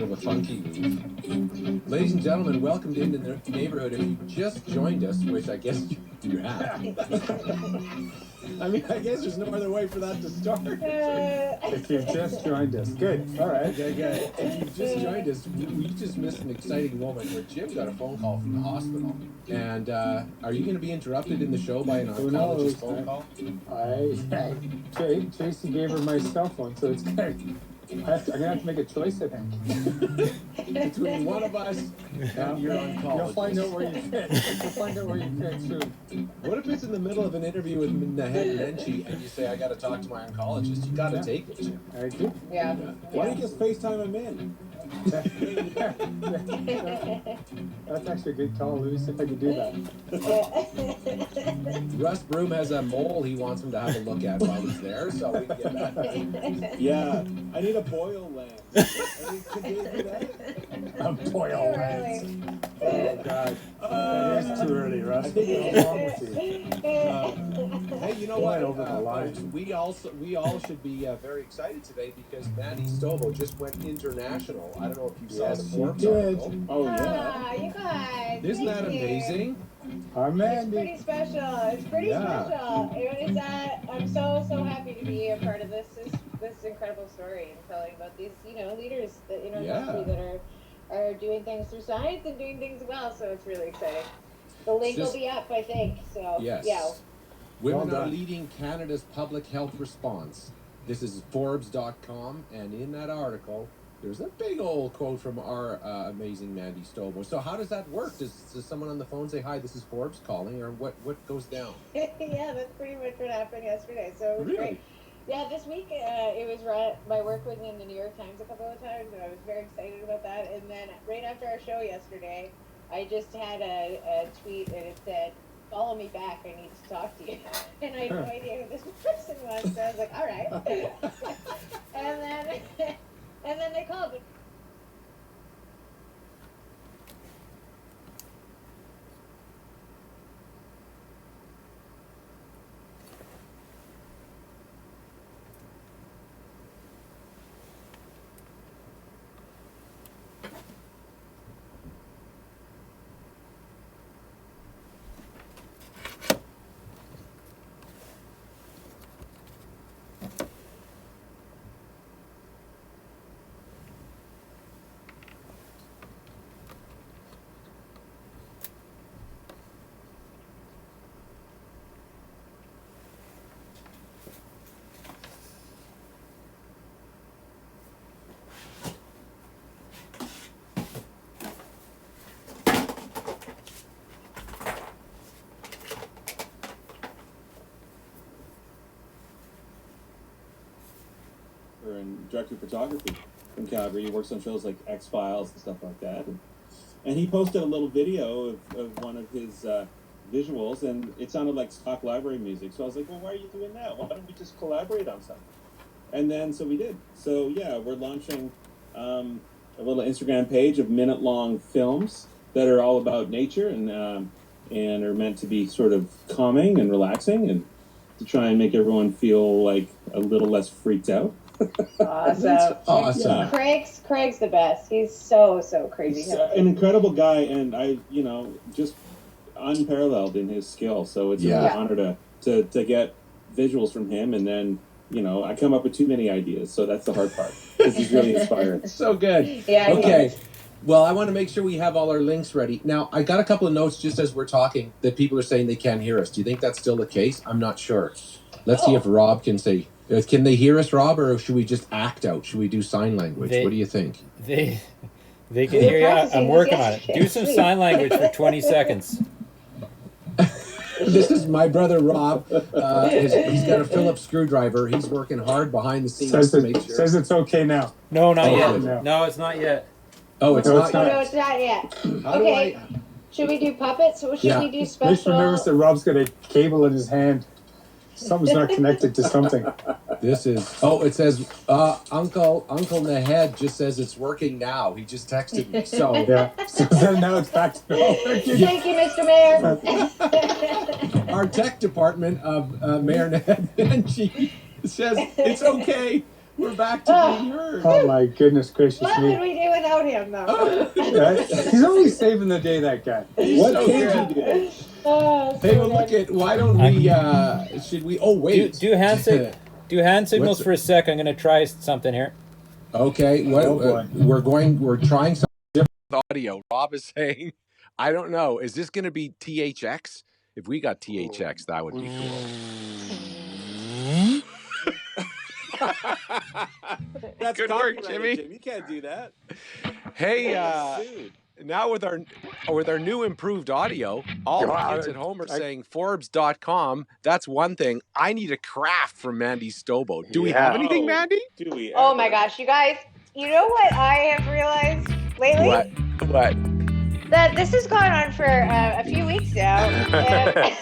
Of a funky move. Ladies and gentlemen, welcome into the neighborhood. If you just joined us, which I guess you have. I mean, I guess there's no other way for that to start. If you've just joined us. Good. All right. Okay. If you've just joined us, we just missed an exciting moment where Jim got a phone call from the hospital. And are you going to be interrupted in the show by an oncologist phone call? Tracy gave her my cell phone, so it's good. I'm gonna have to make a choice, I think. Between one of us and your oncologist. You'll find out where you fit. You'll find out where you fit soon. What if it's in the middle of an interview with Mayor Nenshi and you say, I got to talk to my oncologist? You got to take it, Jim. I do. Yeah. Why don't you just FaceTime him in? That's actually a good call, Louis, if I could do that. Russ Broom has a mole he wants him to have a look at while he's there, so we can get that. Yeah, I need a boil lamp. Can you do that? A boil lens. Oh, God. That is too early, Russ. I think what's wrong with you? Hey, you know what? Over the line. We all should be very excited today because Mandy Stobo just went international. I don't know if you saw the Forbes article. Oh, yeah. Ah, you guys. Isn't that thank you. amazing? Our It's Mandy. pretty special. It's pretty Yeah. special. I'm so happy to be a part of this incredible story and telling about these, leaders that in our country that are doing things through science and doing things well. So it's really exciting. The link will be up, I think. So Yes. yeah. Women are leading Canada's public health response. This is Forbes.com, and in that article, there's a big old quote from our amazing Mandy Stobo. So how does that work? Does someone on the phone say, hi, this is Forbes calling, or what goes down? Yeah, that's pretty much what happened yesterday. So it was Really? great. Yeah, this week it was my work was in the New York Times a couple of times, and I was very excited about that. And then right after our show yesterday, I just had a tweet, and it said, follow me back, I need to talk to you. And I had no idea who this person was, so I was like, all right. and then they called me. And director of photography from Calgary. He works on shows like X-Files and stuff like that. And he posted a little video of one of his visuals, and it sounded like stock library music. So I was like, well, why are you doing that? Why don't we just collaborate on something? And then, so we did. So yeah, we're launching a little Instagram page of minute-long films that are all about nature and are meant to be sort of calming and relaxing and to try and make everyone feel like a little less freaked out. Awesome. Craig's the best. He's so crazy. He's an incredible guy, and just unparalleled in his skill. So it's a real honor to get visuals from him, and then I come up with too many ideas, so that's the hard part because he's really inspiring. So good. Yeah. Okay. Well, I want to make sure we have all our links ready. Now, I got a couple of notes just as we're talking that people are saying they can't hear us. Do you think that's still the case? I'm not sure. Let's see if Rob can say. Can they hear us, Rob, or should we just act out? Should we do sign language? What do you think? They can hear you. I'm working on it. Do some sign language for 20 seconds. This is my brother Rob. He's got a Phillips screwdriver. He's working hard behind the scenes to make sure. Says it's okay now. No, not yet. No. No, it's not yet. Oh, it's not yet. No, it's not yet. How do Okay. I? Should we do puppets? Or should we do Makes special? me nervous that Rob's got a cable in his hand. Something's not connected to something. This is. Oh, it says Uncle Nahed just says it's working now. He just texted me. So Yeah. So now it's back to normal. Thank you, Mr. Mayor. our tech department of Mayor Nenshi says it's okay. We're back to being heard. Oh my goodness gracious What would me! we do without him, though? He's always saving the day, that guy. What so can't good. you do? Oh, Hey, so well, look good. at. Why don't we? Should we? Oh, wait. Do hand signals What's- for a sec. I'm gonna try something here. Okay. What? Oh, boy. We're trying some different audio. Rob is saying, I don't know. Is this going to be THX? If we got THX, that would be cool. That's Good work, copyrighted, Jimmy. Jim. You can't do that. Hey, Dude. now with our new improved audio, all the kids at home are saying Forbes.com. That's one thing. I need a craft from Mandy Stobo. Do we have anything, Oh. Mandy? Do we? Oh ever? my gosh, you guys! You know what I have realized lately? What? That this has gone on for a few weeks now. And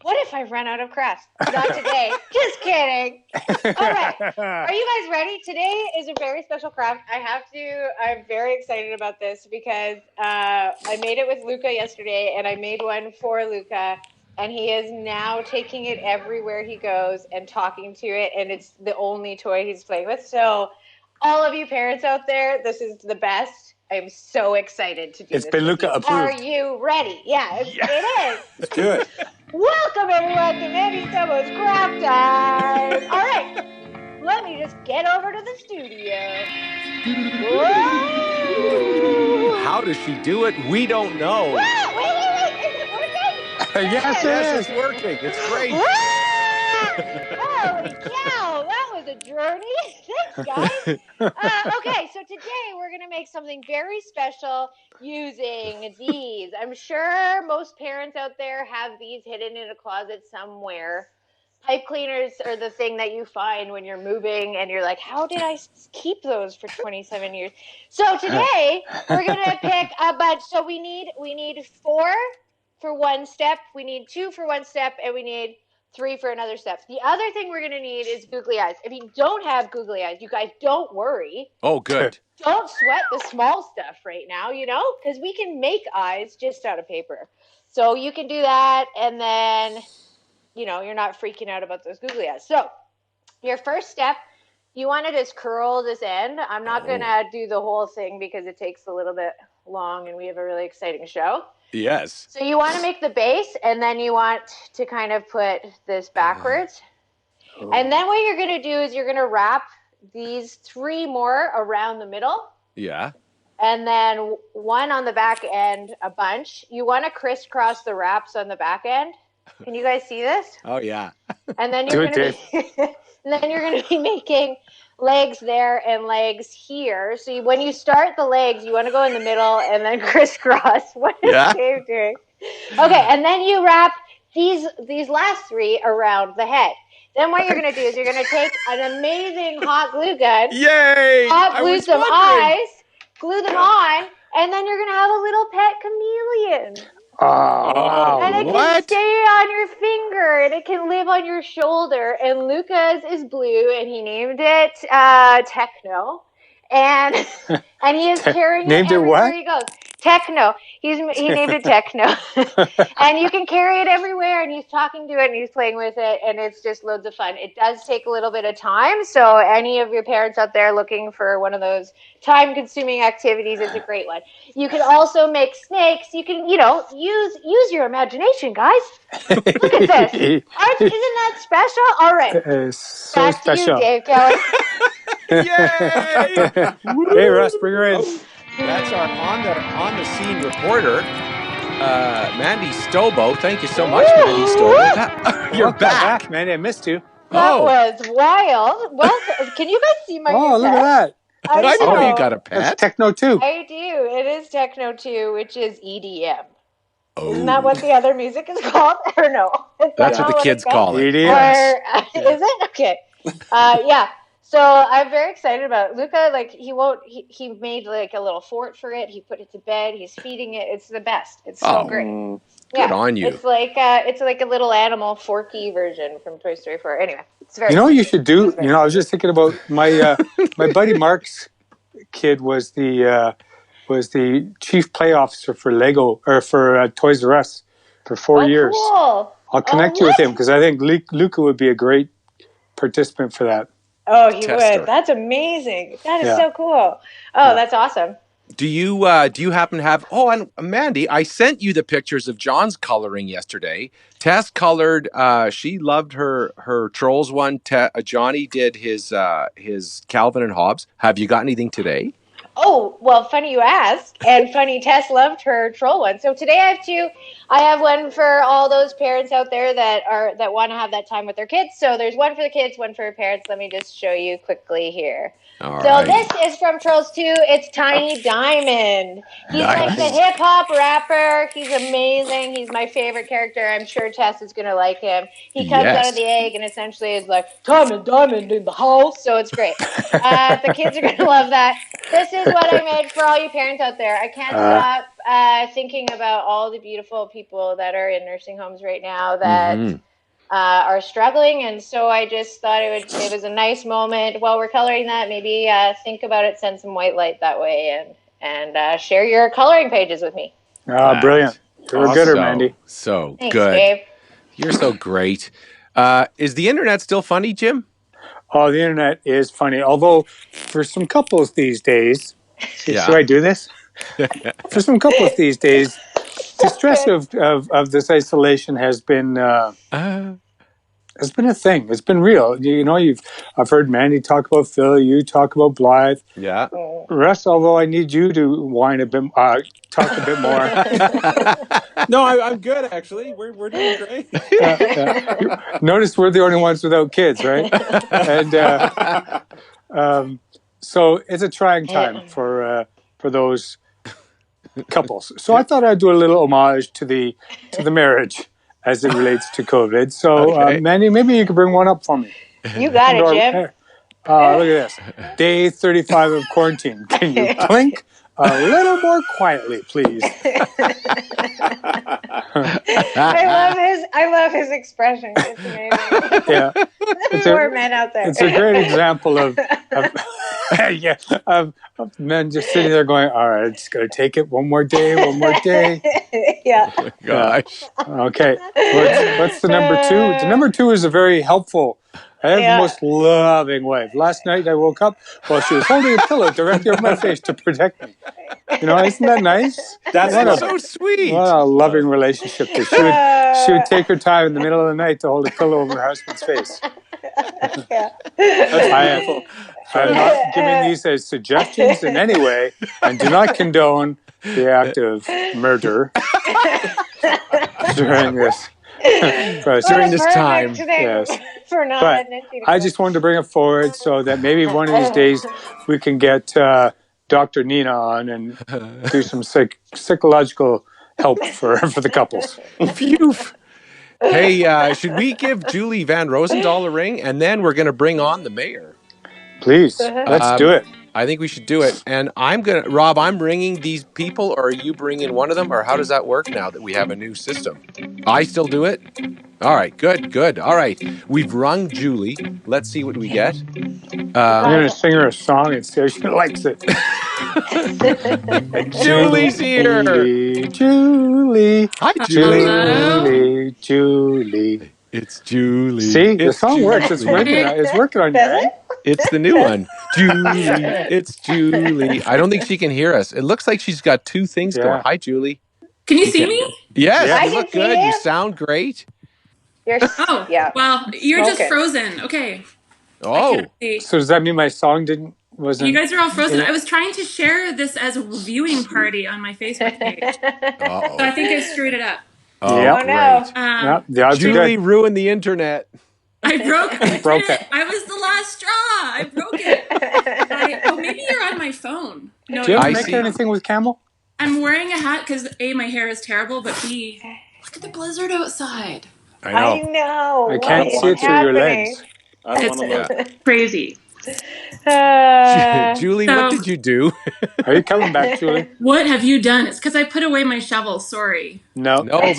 what if I run out of crafts? Not today. Just kidding. All right. Are you guys ready? Today is a very special craft. I'm very excited about this because I made it with Luca yesterday, and I made one for Luca, and he is now taking it everywhere he goes and talking to it, and it's the only toy he's playing with. So all of you parents out there, this is the best. I'm so excited to do this. It's been Luca with you. Are approved. you ready? Yeah, it is. Let's do it. Welcome everyone to Mandy Stobo's Craft Time. All right, let me just get over to the studio. Whoa! How does she do it? We don't know. Whoa, wait, is it working? Yes, Yes, it it's is. working. It's great. Holy cow, that was a journey. Thanks, guys. Okay, so today we're going to make something very special using these. I'm sure most parents out there have these hidden in a closet somewhere. Pipe cleaners are the thing that you find when you're moving and you're like, how did I keep those for 27 years? So today we're going to pick a bunch. So we need 4 for one step, we need 2 for one step, and we need 3 for another step. The other thing we're going to need is googly eyes. If you don't have googly eyes, you guys don't worry. Oh, good. Don't sweat the small stuff right now, because we can make eyes just out of paper. So you can do that, and then, you're not freaking out about those googly eyes. So your first step, you want to just curl this end. I'm not going to do the whole thing because it takes a little bit long, and we have a really exciting show. Yes. So you want to make the base, and then you want to kind of put this backwards. And then what you're going to do is you're going to wrap these 3 more around the middle. Yeah. And then 1 on the back end, a bunch. You want to crisscross the wraps on the back end. Can you guys see this? Oh, yeah. And then you're going to be making legs there and legs here. So when you start the legs, you want to go in the middle and then crisscross. What is Dave doing? Okay, and then you wrap these last 3 around the head. Then what you're going to do is you're going to take an amazing hot glue gun. Yay! Hot glue some eyes, glue them on, and then you're going to have a little pet chameleon. Oh, wow. And it can stay on your finger, and it can live on your shoulder. And Luca's is blue, and he named it Techno. And he is carrying it everywhere he goes. Techno. He named it Techno. And you can carry it everywhere, and he's talking to it, and he's playing with it, and it's just loads of fun. It does take a little bit of time, so any of your parents out there looking for one of those time-consuming activities is a great one. You can also make snakes. You can, use your imagination, guys. Look at this. Isn't that special? All right. It's so Back special. to you, Dave Kelly. Yay! Hey, Russ, bring her in. That's our on the scene reporter, Mandy Stobo. Thank you so much, Mandy Stobo. You're Welcome back. man. I missed you. That was wild. Welcome. Can you guys see my new Oh, look pet? at that. I know know. you got a That's pet. techno too. I do. It is Techno 2, which is EDM. Oh. Isn't that what the other music is called? Or no? That's what the kids call it. EDM. Or, is it? Okay. Yeah. So I'm very excited about it. Luca, he made like a little fort for it. He put it to bed. He's feeding it. It's the best. It's so great. Good on you. It's like a little animal Forky version from Toy Story 4. Anyway, it's very. You know what you should do? I was just thinking about my my buddy Mark's kid was the chief play officer for Lego or for Toys R Us for 4 years. Cool. I'll connect you with him because I think Luca would be a great participant for that. Oh, he Tester. would. That's amazing. That is Yeah. so cool. Oh, that's awesome. Do you happen to have? Oh, and Mandy, I sent you the pictures of John's coloring yesterday. Tess colored. She loved her Trolls one. Johnny did his Calvin and Hobbes. Have you got anything today? Oh, well, funny you ask, and funny Tess loved her troll one. So today I have two. I have one for all those parents out there that want to have that time with their kids. So there's one for the kids, one for parents. Let me just show you quickly here. All so right. This is from Trolls 2. It's Tiny Diamond. He's like the hip hop rapper. He's amazing. He's my favorite character. I'm sure Tess is going to like him. He comes out of the egg and essentially is like, Diamond in the house. So it's great. The kids are going to love that. This is what I made for all you parents out there. I can't stop thinking about all the beautiful people that are in nursing homes right now that are struggling, and so I just thought it was a nice moment while we're coloring that. Maybe think about it, send some white light that way, and share your coloring pages with me. Brilliant. You're a gooder, Mandy. So Thanks, good. Dave. You're so great. Is the internet still funny, Jim? Oh, the internet is funny. Although for some couples these days, should I do this? For some couples these days, the stress of this isolation has been a thing. It's been real. You know, I've heard Mandy talk about Phil. You talk about Blythe. Yeah. Russ, although I need you to whine a bit, talk a bit more. No, I'm good actually. We're doing great. Notice we're the only ones without kids, right? And so it's a trying time for those couples. So I thought I'd do a little homage to the marriage as it relates to COVID. So Mandy, maybe you could bring one up for me. You got it, Jim. Look at this. Day 35 of quarantine. Can you blink a little more quietly, please? I love his expression. It's amazing. Yeah. Poor men out there. It's a great example of men just sitting there going, all right, just got to take it one more day. Yeah. Gosh. Okay. What's the number two? The number two is a very helpful. I have the most loving wife. Last night I woke up while she was holding a pillow directly over my face to protect me. You know, isn't that nice? That's so sweet. What a loving relationship. She would take her time in the middle of the night to hold a pillow over her husband's face. I'm not giving these as suggestions in any way, and do not condone the act of murder during this. During this time. Yes. But I just wanted to bring it forward so that maybe one of these days we can get Dr. Nina on and do some psychological help for the couples. Phew. Hey, should we give Julie Van Rosendaal a ring, and then we're going to bring on the mayor? Please, let's do it. I think we should do it. And Rob, I'm ringing these people, or are you bringing one of them, or how does that work now that we have a new system? I still do it? All right, good. All right, we've rung Julie. Let's see what we get. I'm going to sing her a song and see if she likes it. Julie's here. Julie. Hi, Julie. Julie. It's Julie. See, the song works. It's working on you, right? It's the new one. Julie. It's Julie. I don't think she can hear us. It looks like she's got two things going. Hi, Julie. Can you see me? Yes, you look good. You sound great. Well, you're just frozen. Okay. Oh. So does that mean my song wasn't? You guys are all frozen. I was trying to share this as a viewing party on my Facebook page. So I think I screwed it up. Oh, great. Julie ruined the internet. I broke it. I was the last straw. I broke it. Maybe you're on my phone. No, do you ever make anything with Camel? I'm wearing a hat because A, my hair is terrible, but B, look at the blizzard outside. I know. I can't see it through your legs. I don't want to look. Crazy. Julie, what did you do? Are you coming back, Julie? What have you done? It's because I put away my shovel. Sorry. No, but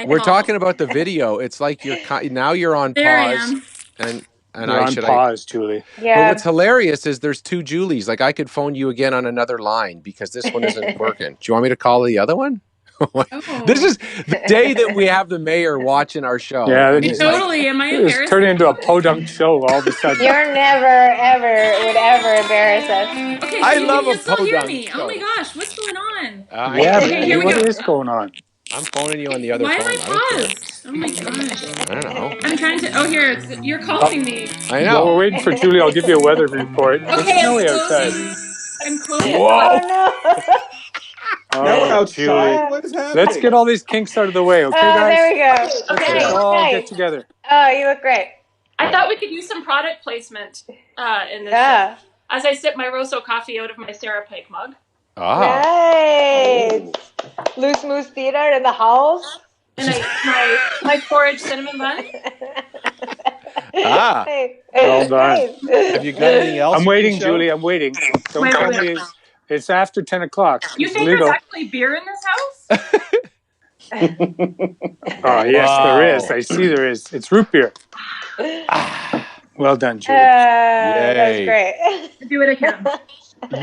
we're talking about the video. It's like you're on there pause. I am. And you're on pause, Julie. Yeah. But what's hilarious is there's two Julies. Like I could phone you again on another line because this one isn't working. Do you want me to call the other one? Oh. This is the day that we have the mayor watching our show. Yeah, and he's like, Totally. Am I it's embarrassed? turning into a podunk show all of a sudden. You're never, ever, would ever embarrass us. Okay, I so love you a can still hear podunk me. show. Oh my gosh, what's going on? Yeah, Okay, here we what go. is going on? I'm phoning you on the other Why phone. am I don't care. I paused? Oh my gosh. I don't know. I'm trying to. Oh, here. You're calling me. I While we're know. waiting for Julie, I'll give you a weather report. It's Okay, I'm snowy outside. closing. I'm closing. Whoa! Oh Now we're Oh, outside. Julie. What is happening? Let's get all these kinks out of the way, okay, Oh, guys? there we go. Okay. Let's Nice, all nice. get together. Oh, you look great. I thought we could use some product placement in this Yeah. show. As I sip my Rosso coffee out of my Sarah Pike mug. Ah. Nice. Loose Moose Theater in the house. And I eat my porridge cinnamon bun. Ah. Hey. Well done. Nice. Have you got anything else? I'm for waiting, the show? Julie. I'm waiting. Don't Wait, tell wait. me it's after 10 o'clock. You It's think legal. there's actually beer in this house? Oh, yes, Wow. there is. I see there is. It's root beer. Well done, Julie. That was Yay. great. Do it again.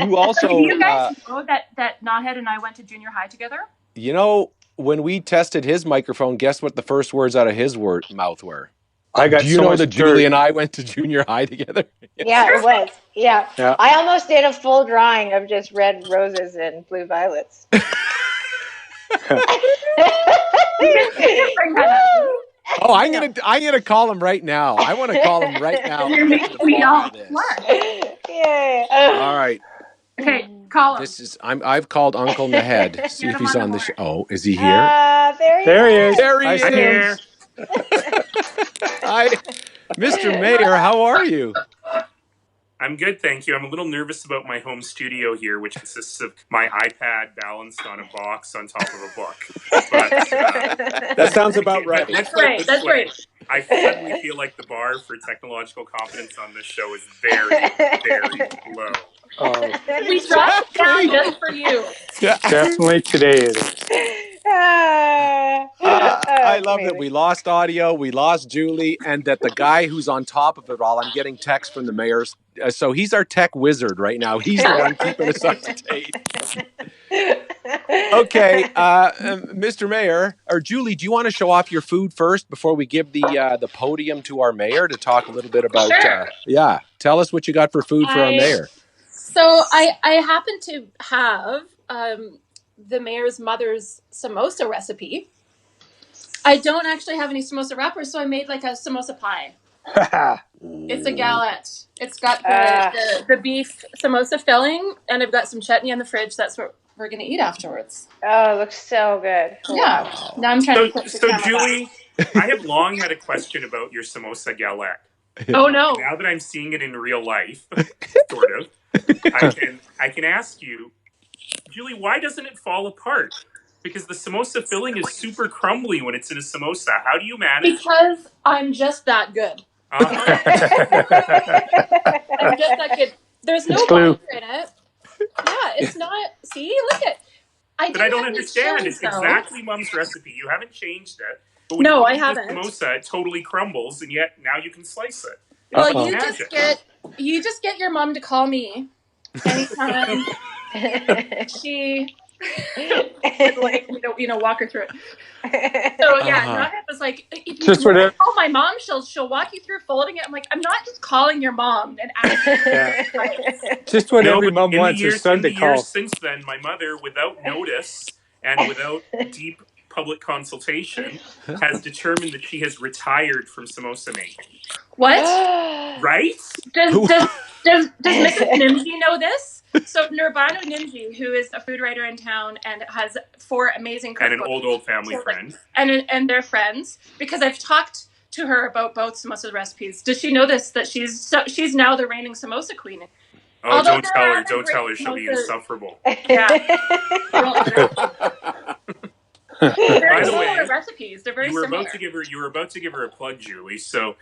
You also, Do you guys know that Knothead and I went to junior high together? You know, when we tested his microphone, guess what the first words out of his mouth were? I got Do you so know much that dirt. Julie and I went to junior high together? Yeah, it was. Yeah. Yeah. I almost did a full drawing of just red roses and blue violets. Oh, I'm gonna call him right now. I want to call him right now. You're making me all flush. Yeah. All right. Okay, call him. I've called Uncle Nahed. See if he's on the show. Oh, is he here? There he is. There he I is. see him. Hi, Mr. Mayor. How are you? I'm good, thank you. I'm a little nervous about my home studio here, which consists of my iPad balanced on a box on top of a book. But, That sounds about right. let's That's put it right. this That's way. right. I suddenly feel like the bar for technological competence on this show is very, very low. Oh, We dropped it down just for you. definitely today it is. I love that we lost audio, we lost Julie, and that the guy who's on top of it all, I'm getting texts from the mayor. So he's our tech wizard right now. He's the one keeping us up to date. Okay, Mr. Mayor, or Julie, do you want to show off your food first before we give the podium to our mayor to talk a little bit about? Sure. Yeah, tell us what you got for food for our mayor. So I happen to have the mayor's mother's samosa recipe. I don't actually have any samosa wrappers, so I made like a samosa pie. It's a galette. It's got the beef samosa filling, and I've got some chutney in the fridge. That's what we're going to eat afterwards. Oh, it looks so good. Yeah. Now I'm trying to put the So camera Julie, I have long had a question about your samosa galette. back. Oh no. Now that I'm seeing it in real life, sort of, I can ask you, Julie, why doesn't it fall apart? Because the samosa filling is super crumbly when it's in a samosa. How do you manage? Because I'm just that good. Uh-huh. I'm just that good. There's no It's glue. butter in it. Yeah, it's not. See, look at. But I don't understand. It's exactly Mom's recipe. You haven't changed it. But when No, you I eat the haven't. samosa, it totally crumbles, and yet now you can slice it. Well, It's you just get your mom to call me anytime she like walk her through it. So yeah, Knothead was like, if you Just whatever. call my mom, she'll walk you through folding it. I'm like, I'm not just calling your mom and asking. Yeah. Just what every but mom in wants the her years, son in to the call. years since then, my mother, without notice and without deep public consultation, has determined that she has retired from samosa making. What? Right? Does Mrs. Nimji know this? So Nirbanu Nimji, who is a food writer in town and has 4 amazing cookbooks. And an old family friend. And they're friends, because I've talked to her about both samosa recipes. Does she know this, that she's now the reigning samosa queen? Oh, Although don't tell her. She'll be insufferable. Yeah. They're By the similar way, recipes. They're very you were similar. you were about to give her a plug, Julie. So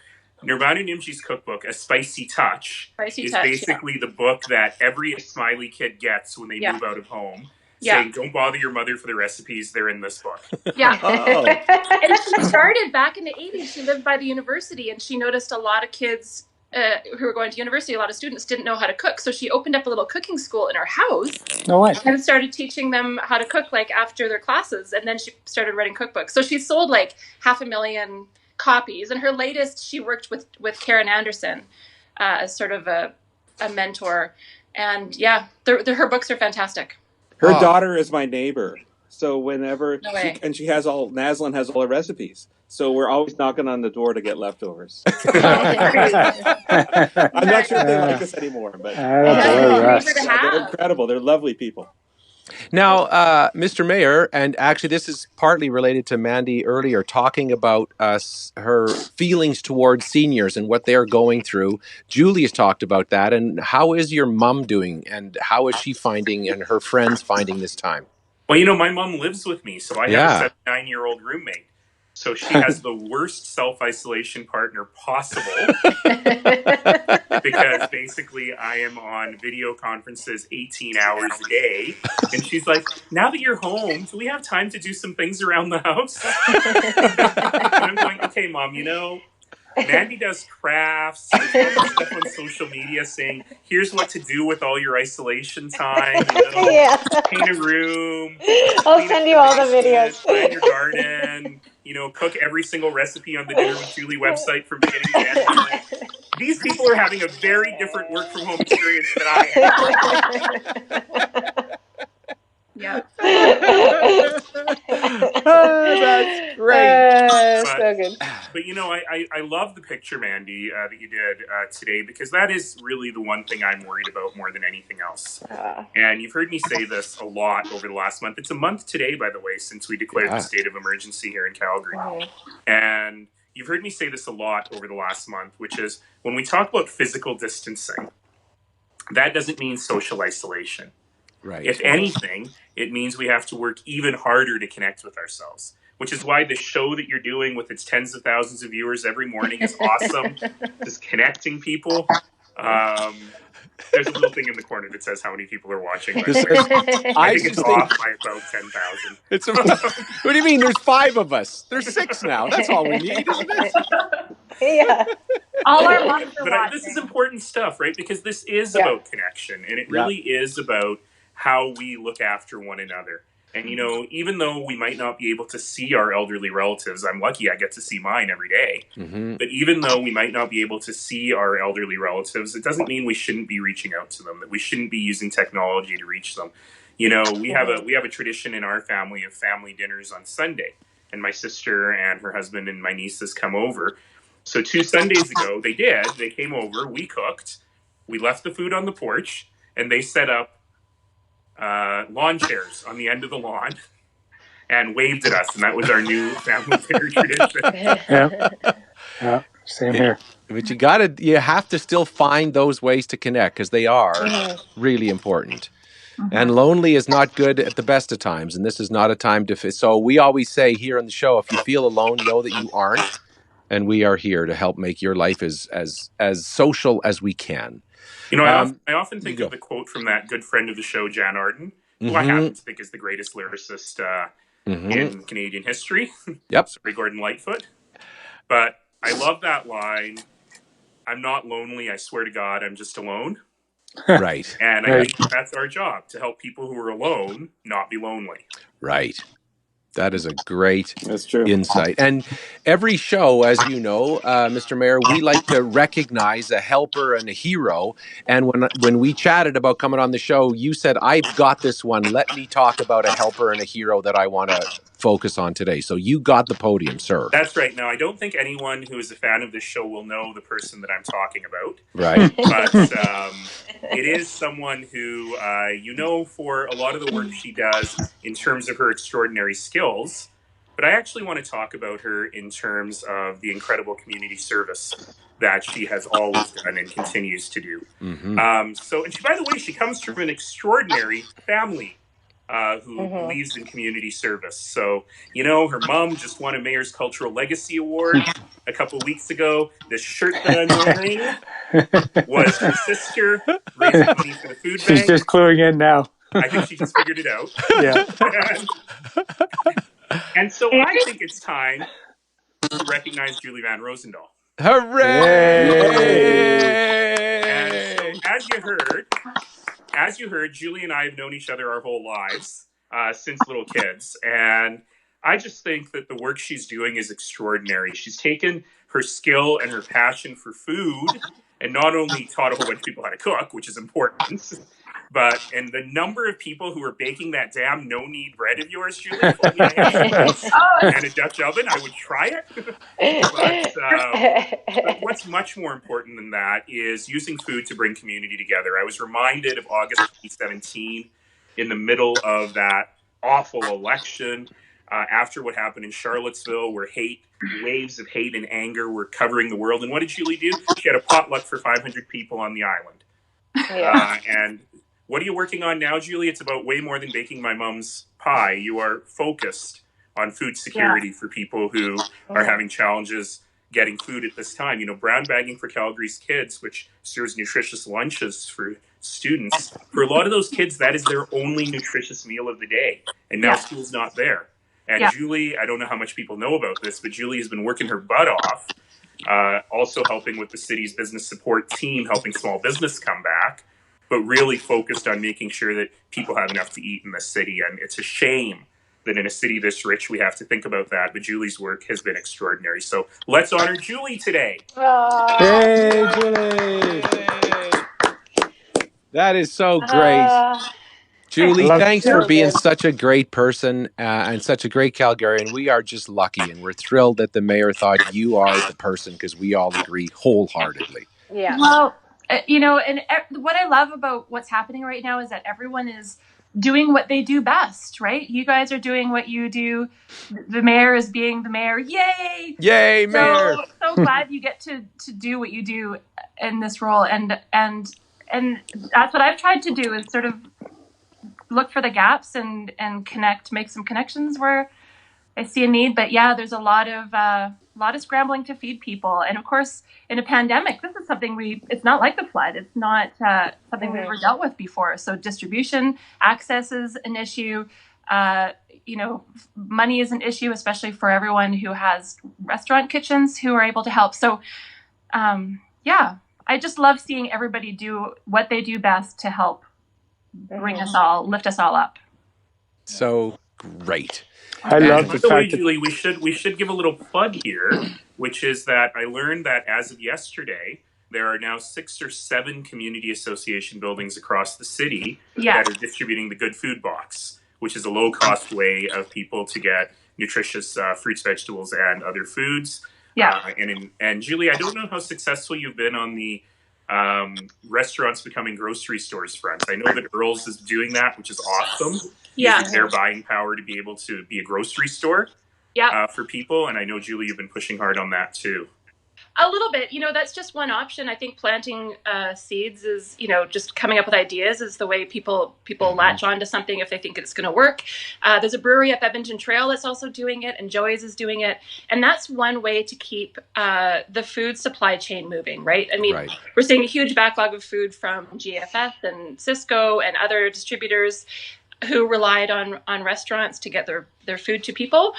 Nirbanu Nimji's cookbook, A Spicy Touch, is basically the book that every Smiley kid gets when they move out of home. Saying, don't bother your mother for the recipes. They're in this book. Yeah. And she started back in the 80s. She lived by the university, and she noticed a lot of kids who were going to university, a lot of students didn't know how to cook. So she opened up a little cooking school in her house. No way. And started teaching them how to cook like after their classes. And then she started writing cookbooks. So she sold like 500,000 copies. And her latest, she worked with Karen Anderson as sort of a mentor. And yeah, her books are fantastic. Her daughter is my neighbor. So whenever Naslin has all her recipes. So we're always knocking on the door to get leftovers. I'm not sure if they like us anymore, but they're incredible. They're lovely people. Now, Mr. Mayor, and actually this is partly related to Mandy earlier, talking about her feelings towards seniors and what they're going through. Julie has talked about that. And how is your mom doing? And how is she finding and her friends finding this time? Well, my mom lives with me, so I have a 79-year-old roommate. So she has the worst self-isolation partner possible because basically I am on video conferences 18 hours a day. And she's like, now that you're home, do we have time to do some things around the house? And I'm going, okay, Mom, Mandy does crafts, stuff on social media saying, here's what to do with all your isolation time. Paint a room. I'll send you all the videos. Plant your garden. Cook every single recipe on the Dinner with Julie website from beginning to end. These people are having a very different work from home experience than I have. Yeah. That's great. So good. But I love the picture, Mandy, that you did today, because that is really the one thing I'm worried about more than anything else. And you've heard me say this a lot over the last month. It's a month today, by the way, since we declared the state of emergency here in Calgary. And you've heard me say this a lot over the last month, which is when we talk about physical distancing, that doesn't mean social isolation. Right. If anything, it means we have to work even harder to connect with ourselves, which is why the show that you're doing with its tens of thousands of viewers every morning is awesome. Just connecting people. There's a little thing in the corner that says how many people are watching. I think it's off by about 10,000. What do you mean? There's 5 of us. There's 6 now. That's all we need, isn't it? Yeah. All our moms are watching. This is important stuff, right? Because this is about connection, and it really is about how we look after one another. And, even though we might not be able to see our elderly relatives, I'm lucky I get to see mine every day. Mm-hmm. But even though we might not be able to see our elderly relatives, it doesn't mean we shouldn't be reaching out to them, that we shouldn't be using technology to reach them. We have a tradition in our family of family dinners on Sunday. And my sister and her husband and my nieces come over. So 2 Sundays ago, they came over, we cooked, we left the food on the porch, and they set up lawn chairs on the end of the lawn and waved at us, and that was our new family dinner tradition. Yeah, same here. But you have to still find those ways to connect, because they are really important. And lonely is not good at the best of times, and this is not a time to. So we always say here on the show, if you feel alone, know that you aren't, and we are here to help make your life as social as we can. I often think of the quote from that good friend of the show, Jan Arden, who I happen to think is the greatest lyricist in Canadian history. Yep. Sorry, Gordon Lightfoot. But I love that line, I'm not lonely, I swear to God, I'm just alone. Right. And I think that's our job, to help people who are alone not be lonely. Right. That is a great true. Insight. And every show, as you know, Mr. Mayor, we like to recognize a helper and a hero. And when we chatted about coming on the show, you said, I've got this one. Let me talk about a helper and a hero that I want to focus on today. So you got the podium, sir. That's right. Now, I don't think anyone who is a fan of this show will know the person that I'm talking about. Right. But it is someone who, for a lot of the work she does in terms of her extraordinary skills. But I actually want to talk about her in terms of the incredible community service that she has always done and continues to do. Mm-hmm. And by the way, she comes from an extraordinary family who believes in community service. So, her mom just won a Mayor's Cultural Legacy Award a couple of weeks ago. This shirt that I'm wearing was her sister raising money for the food bank. She's just cluing in now. I think she just figured it out. Yeah. And so I think it's time to recognize Julie Van Rosendaal. And so, as you heard, Julie and I have known each other our whole lives since little kids, and I just think that the work she's doing is extraordinary. She's taken her skill and her passion for food, and not only taught a whole bunch of people how to cook, which is important, and the number of people who are baking that damn no-knead bread of yours, Julie, if only I had some yeast and a Dutch oven, I would try it. But what's much more important than that is using food to bring community together. I was reminded of August 2017 in the middle of that awful election after what happened in Charlottesville, where waves of hate and anger were covering the world. And what did Julie do? She had a potluck for 500 people on the island. And what are you working on now, Julie? It's about way more than baking my mom's pie. You are focused on food security for people who are having challenges getting food at this time. Brown bagging for Calgary's kids, which serves nutritious lunches for students. For a lot of those kids, that is their only nutritious meal of the day. And now school's not there. And Julie, I don't know how much people know about this, but Julie has been working her butt off, also helping with the city's business support team, helping small business come back, but really focused on making sure that people have enough to eat in the city. And it's a shame that in a city this rich, we have to think about that. But Julie's work has been extraordinary. So let's honor Julie today. Hey, Julie. That is so great. Julie, thanks for being such a great person and such a great Calgarian. We are just lucky, and we're thrilled that the mayor thought you are the person, because we all agree wholeheartedly. Yeah. Well, and what I love about what's happening right now is that everyone is doing what they do best, right? You guys are doing what you do. The mayor is being the mayor. Yay! Yay, mayor! So glad you get to do what you do in this role, and that's what I've tried to do, is sort of look for the gaps and make some connections where I see a need. But there's a lot of scrambling to feed people, and of course, in a pandemic, this is something it's not like the flood. It's not something we've ever dealt with before. So distribution, access is an issue. Money is an issue, especially for everyone who has restaurant kitchens who are able to help. So, I just love seeing everybody do what they do best to help lift us all up. So great. I love the fact Julie, we should give a little plug here, which is that I learned that as of yesterday, there are now 6 or 7 community association buildings across the city that are distributing the Good Food Box, which is a low-cost way of people to get nutritious fruits, vegetables, and other foods. And Julie, I don't know how successful you've been on the restaurants becoming grocery stores front. I know that Earl's is doing that, which is awesome. Using their buying power to be able to be a grocery store for people. And I know, Julie, you've been pushing hard on that too. A little bit, that's just one option. I think planting seeds is, just coming up with ideas is the way people latch on to something if they think it's going to work. There's a brewery up Edmonton Trail that's also doing it, and Joey's is doing it. And that's one way to keep the food supply chain moving, right? I mean, we're seeing a huge backlog of food from GFS and Cisco and other distributors who relied on restaurants to get their food to people.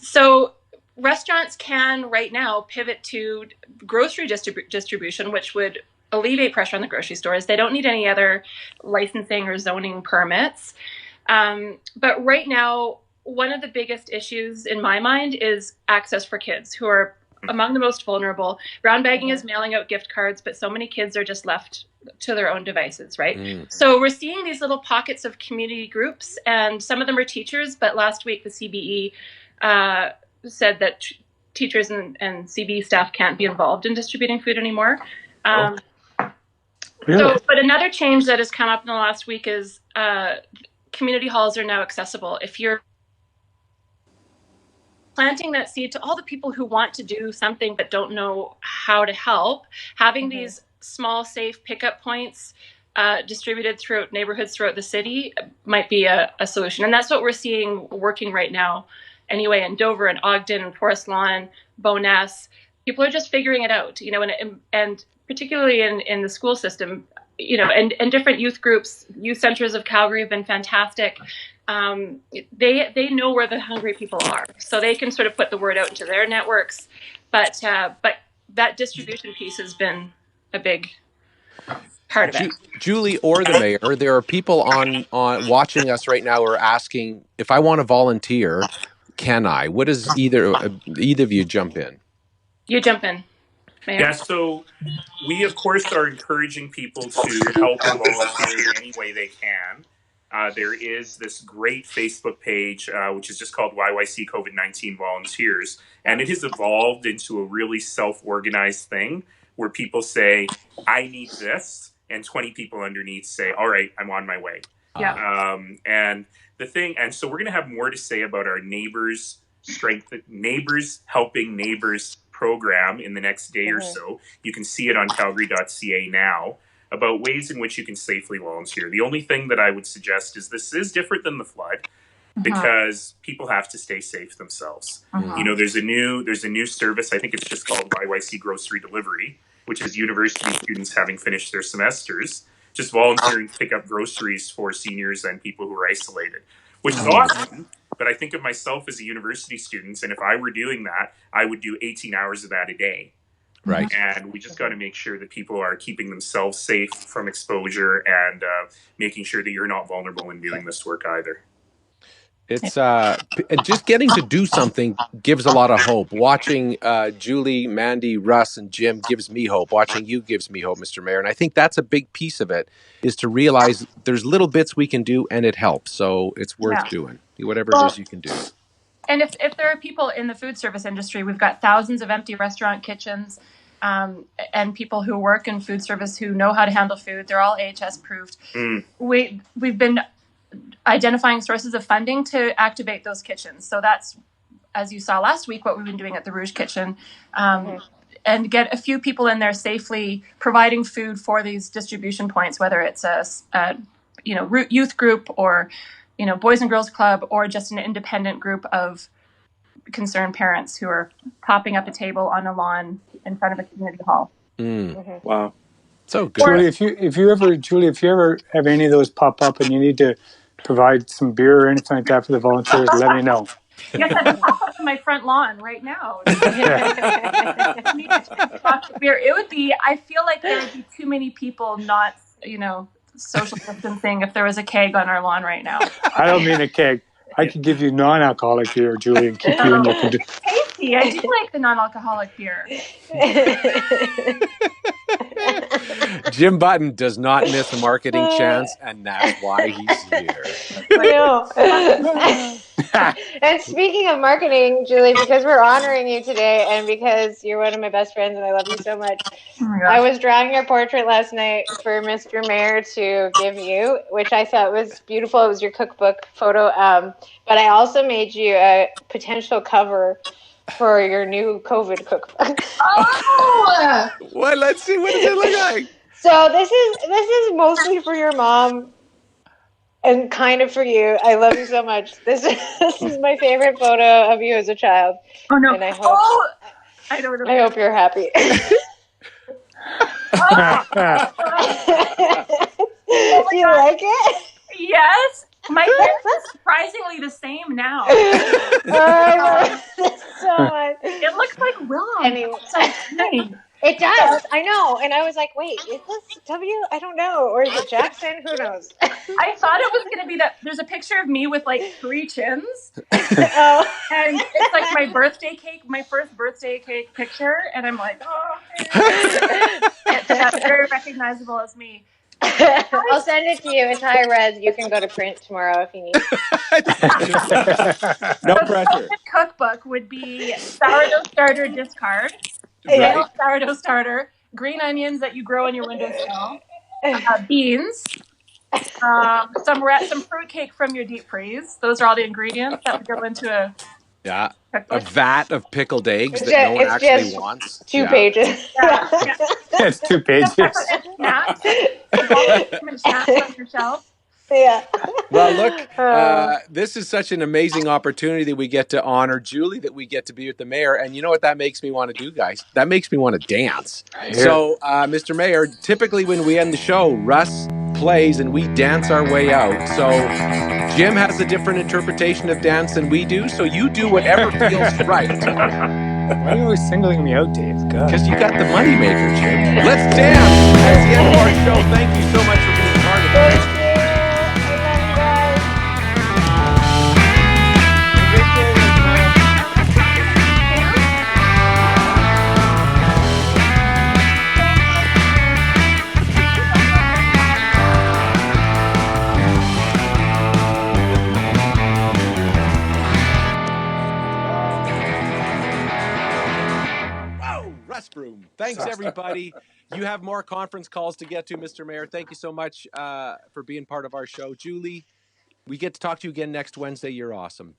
So restaurants can right now pivot to grocery distribution, which would alleviate pressure on the grocery stores. They don't need any other licensing or zoning permits. But right now, one of the biggest issues in my mind is access for kids who are among the most vulnerable. Brown bagging is mailing out gift cards, but so many kids are just left to their own devices, right? So we're seeing these little pockets of community groups, and some of them are teachers, but last week the CBE said that teachers and CBE staff can't be involved in distributing food anymore. But another change that has come up in the last week is community halls are now accessible. If you're planting that seed to all the people who want to do something but don't know how to help, having these small, safe pickup points distributed throughout neighborhoods throughout the city might be a solution. And that's what we're seeing working right now. Anyway, in Dover and Ogden and Forest Lawn, Bowness, people are just figuring it out, and particularly in the school system, and different youth groups, youth centers of Calgary have been fantastic. They know where the hungry people are, so they can sort of put the word out into their networks. But that distribution piece has been a big part of it. Julie or the mayor, there are people on watching us right now who are asking, if I want to volunteer, can I? What does either of you jump in? You jump in, Mayor. Yeah, so we, of course, are encouraging people to help and volunteer in any way they can. There is this great Facebook page, which is just called YYC COVID-19 Volunteers, and it has evolved into a really self-organized thing where people say, I need this, and 20 people underneath say, all right, I'm on my way. Yeah. And so we're going to have more to say about our Neighbors Helping Neighbors program in the next day or so. You can see it on calgary.ca now, about ways in which you can safely volunteer. The only thing that I would suggest is this is different than the flood because people have to stay safe themselves. You know, there's a new service, I think it's just called YYC Grocery Delivery, which is university students having finished their semesters, just volunteering to pick up groceries for seniors and people who are isolated, which is awesome. But I think of myself as a university student, and if I were doing that, I would do 18 hours of that a day. Right. And we just got to make sure that people are keeping themselves safe from exposure and making sure that you're not vulnerable in doing this work either. It's just getting to do something gives a lot of hope. Watching Julie, Mandy, Russ, and Jim gives me hope. Watching you gives me hope, Mr. Mayor. And I think that's a big piece of it, is to realize there's little bits we can do and it helps. So it's worth doing, whatever it is you can do. And if there are people in the food service industry, we've got thousands of empty restaurant kitchens and people who work in food service who know how to handle food. They're all AHS approved. We've been identifying sources of funding to activate those kitchens. So that's, as you saw last week, what we've been doing at the Rouge Kitchen, and get a few people in there safely providing food for these distribution points, whether it's a youth group or Boys and Girls Club, or just an independent group of concerned parents who are popping up a table on a lawn in front of a community hall. Wow. So good. Julie, if you ever have any of those pop up and you need to provide some beer or anything like that for the volunteers, let me know. Yes, I can pop up to my front lawn right now. It would be, I feel like there would be too many people not, social distancing if there was a keg on our lawn right now. I don't mean a keg. I could give you non-alcoholic beer, Julie, and keep you in your condition. Tasty. I do like the non-alcoholic beer. Jim Button does not miss a marketing chance, and that's why he's here. And speaking of marketing, Julie, because we're honoring you today and because you're one of my best friends and I love you so much, I was drawing your portrait last night for Mr. Mayor to give you, which I thought was beautiful. It was your cookbook photo. But I also made you a potential cover for your new COVID cookbook. Oh! Well, let's see. What does it look like? So this is mostly for your mom and kind of for you. I love you so much. This is my favorite photo of you as a child. Oh no! And I hope you're happy. Do you like it? Yes. My hair is surprisingly the same now. I love this so much. It looks like Willow. Anyway. It does. I know. And I was like, wait, is this W? I don't know. Or is it Jackson? Who knows? I thought it was going to be that. There's a picture of me with like 3 chins. And it's like my birthday cake, my first birthday cake picture. And I'm like, oh. That's very recognizable as me. I'll send it to you. It's high res. You can go to print tomorrow if you need. No pressure. The cookbook would be sourdough starter discard. Right. Sourdough starter, green onions that you grow on your windowsill, beans, some fruit cake from your deep freeze. Those are all the ingredients that would go into a cookbook. A vat of pickled eggs that no one actually wants. 2 pages. It's 2 pages. Snacks on your shelf. Yeah. Well, look, this is such an amazing opportunity that we get to honor Julie, that we get to be with the mayor. And you know what that makes me want to do, guys? That makes me want to dance. So, Mr. Mayor, typically when we end the show, Russ plays and we dance our way out. So Jim has a different interpretation of dance than we do. So you do whatever feels right. Why are you always singling me out, Dave? God. Because you got the moneymaker, Jim. Let's dance. That's the end of our show. Thank you so much for being part of it. Thank you. I love you guys. Broom. Thanks, everybody. You have more conference calls to get to, Mr. Mayor. Thank you so much for being part of our show. Julie, we get to talk to you again next Wednesday. You're awesome.